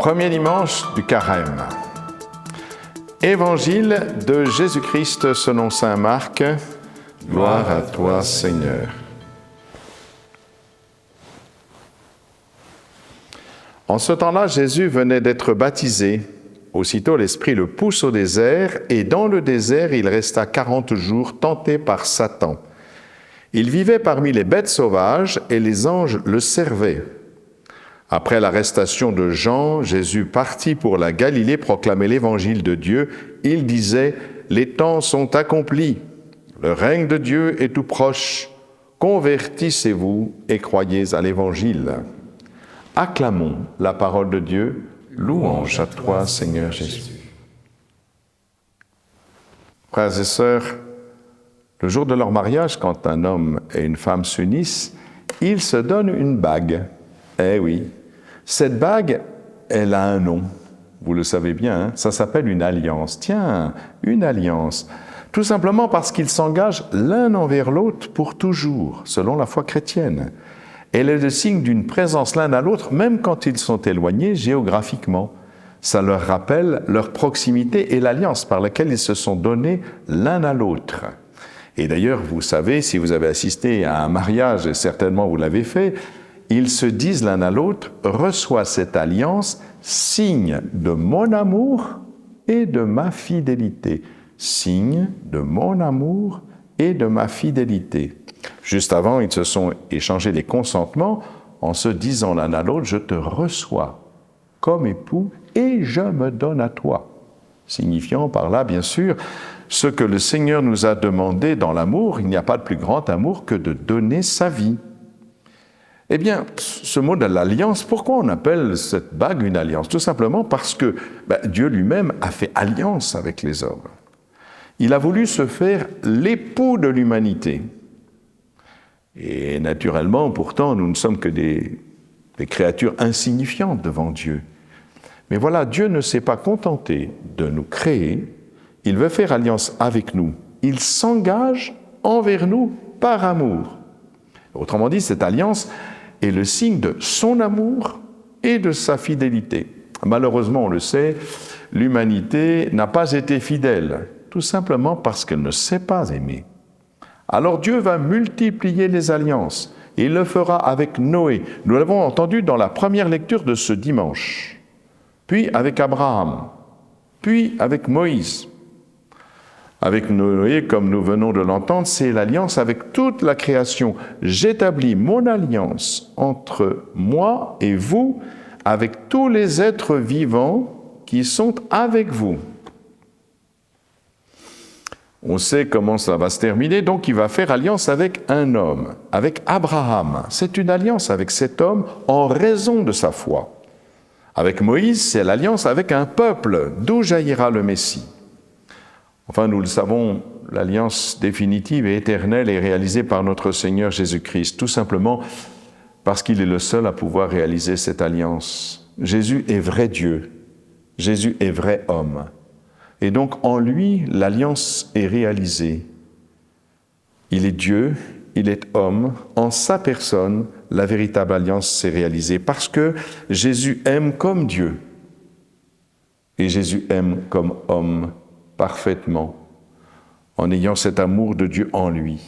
Premier dimanche du Carême. Évangile de Jésus-Christ selon saint Marc. Gloire à toi, Seigneur. En ce temps-là, Jésus venait d'être baptisé. Aussitôt, l'Esprit le pousse au désert, et dans le désert, il resta 40 jours tenté par Satan. Il vivait parmi les bêtes sauvages, et les anges le servaient. Après l'arrestation de Jean, Jésus partit pour la Galilée proclamer l'évangile de Dieu. Il disait « Les temps sont accomplis, le règne de Dieu est tout proche. Convertissez-vous et croyez à l'évangile. » Acclamons la parole de Dieu. Louange à toi, Seigneur Jésus. Frères et sœurs, le jour de leur mariage, quand un homme et une femme s'unissent, ils se donnent une bague. Eh oui, cette bague, elle a un nom. Vous le savez bien, hein? Ça s'appelle une alliance. Tiens, une alliance. Tout simplement parce qu'ils s'engagent l'un envers l'autre pour toujours, selon la foi chrétienne. Elle est le signe d'une présence l'un à l'autre, même quand ils sont éloignés géographiquement. Ça leur rappelle leur proximité et l'alliance par laquelle ils se sont donnés l'un à l'autre. Et d'ailleurs, vous savez, si vous avez assisté à un mariage, et certainement vous l'avez fait, ils se disent l'un à l'autre, « Reçois cette alliance, signe de mon amour et de ma fidélité. » Signe de mon amour et de ma fidélité. Juste avant, ils se sont échangés des consentements en se disant l'un à l'autre, « Je te reçois comme époux et je me donne à toi. » Signifiant par là, bien sûr, ce que le Seigneur nous a demandé dans l'amour. Il n'y a pas de plus grand amour que de donner sa vie. Eh bien, ce mot de l'alliance, pourquoi on appelle cette bague une alliance? Tout simplement parce que Dieu lui-même a fait alliance avec les hommes. Il a voulu se faire l'époux de l'humanité. Et naturellement, pourtant, nous ne sommes que des créatures insignifiantes devant Dieu. Mais voilà, Dieu ne s'est pas contenté de nous créer, il veut faire alliance avec nous. Il s'engage envers nous par amour. Autrement dit, cette alliance est le signe de son amour et de sa fidélité. Malheureusement, on le sait, l'humanité n'a pas été fidèle, tout simplement parce qu'elle ne sait pas aimer. Alors Dieu va multiplier les alliances, et il le fera avec Noé. Nous l'avons entendu dans la première lecture de ce dimanche, puis avec Abraham, puis avec Moïse. Avec Noé, comme nous venons de l'entendre, c'est l'alliance avec toute la création. J'établis mon alliance entre moi et vous, avec tous les êtres vivants qui sont avec vous. On sait comment ça va se terminer, donc il va faire alliance avec un homme, avec Abraham. C'est une alliance avec cet homme en raison de sa foi. Avec Moïse, c'est l'alliance avec un peuple, d'où jaillira le Messie. Enfin, nous le savons, l'alliance définitive et éternelle est réalisée par notre Seigneur Jésus-Christ, tout simplement parce qu'il est le seul à pouvoir réaliser cette alliance. Jésus est vrai Dieu, Jésus est vrai homme. Et donc, en lui, l'alliance est réalisée. Il est Dieu, il est homme, en sa personne, la véritable alliance s'est réalisée parce que Jésus aime comme Dieu et Jésus aime comme homme parfaitement, en ayant cet amour de Dieu en lui.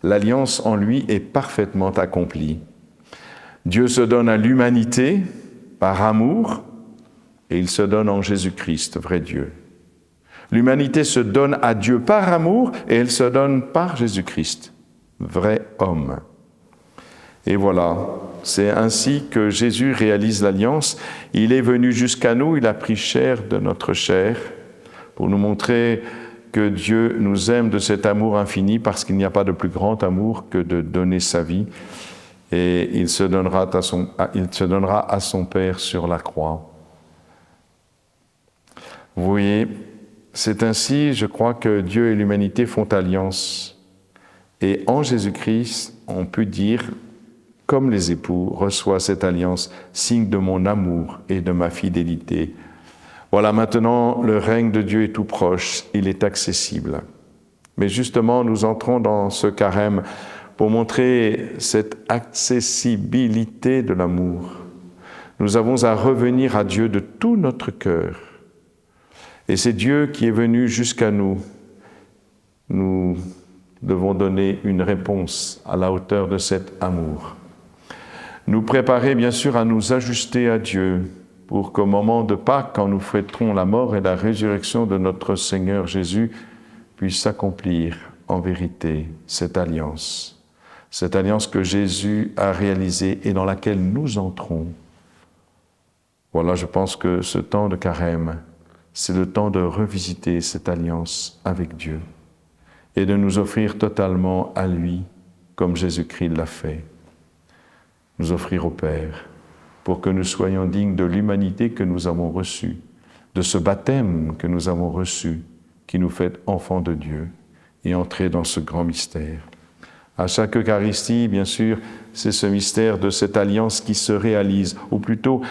L'alliance en lui est parfaitement accomplie. Dieu se donne à l'humanité par amour et il se donne en Jésus-Christ, vrai Dieu. L'humanité se donne à Dieu par amour et elle se donne par Jésus-Christ, vrai homme. Et voilà, c'est ainsi que Jésus réalise l'alliance. Il est venu jusqu'à nous, il a pris chair de notre chair pour nous montrer que Dieu nous aime de cet amour infini parce qu'il n'y a pas de plus grand amour que de donner sa vie. Et il se donnera à son Père sur la croix. Vous voyez, c'est ainsi, je crois, que Dieu et l'humanité font alliance. Et en Jésus-Christ, on peut dire, comme les époux, reçois cette alliance, signe de mon amour et de ma fidélité. Voilà, maintenant, le règne de Dieu est tout proche, il est accessible. Mais justement, nous entrons dans ce carême pour montrer cette accessibilité de l'amour. Nous avons à revenir à Dieu de tout notre cœur. Et c'est Dieu qui est venu jusqu'à nous. Nous devons donner une réponse à la hauteur de cet amour. Nous préparer bien sûr à nous ajuster à Dieu pour qu'au moment de Pâques, quand nous fêterons la mort et la résurrection de notre Seigneur Jésus, puisse s'accomplir en vérité cette alliance que Jésus a réalisée et dans laquelle nous entrons. Voilà, je pense que ce temps de carême, c'est le temps de revisiter cette alliance avec Dieu et de nous offrir totalement à lui, comme Jésus-Christ l'a fait. Nous offrir au Père, pour que nous soyons dignes de l'humanité que nous avons reçue, de ce baptême que nous avons reçu, qui nous fait enfants de Dieu, et entrer dans ce grand mystère. À chaque Eucharistie, bien sûr, c'est ce mystère de cette alliance qui se réalise, ou plutôt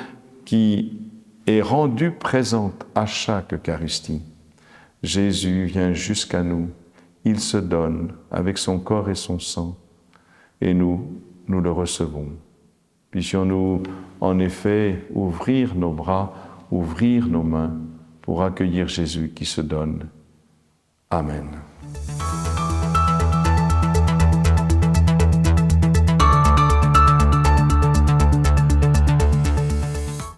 qui est rendue présente à chaque Eucharistie. Jésus vient jusqu'à nous, il se donne avec son corps et son sang, et nous le recevons. Puissions-nous, en effet, ouvrir nos bras, ouvrir nos mains pour accueillir Jésus qui se donne. Amen.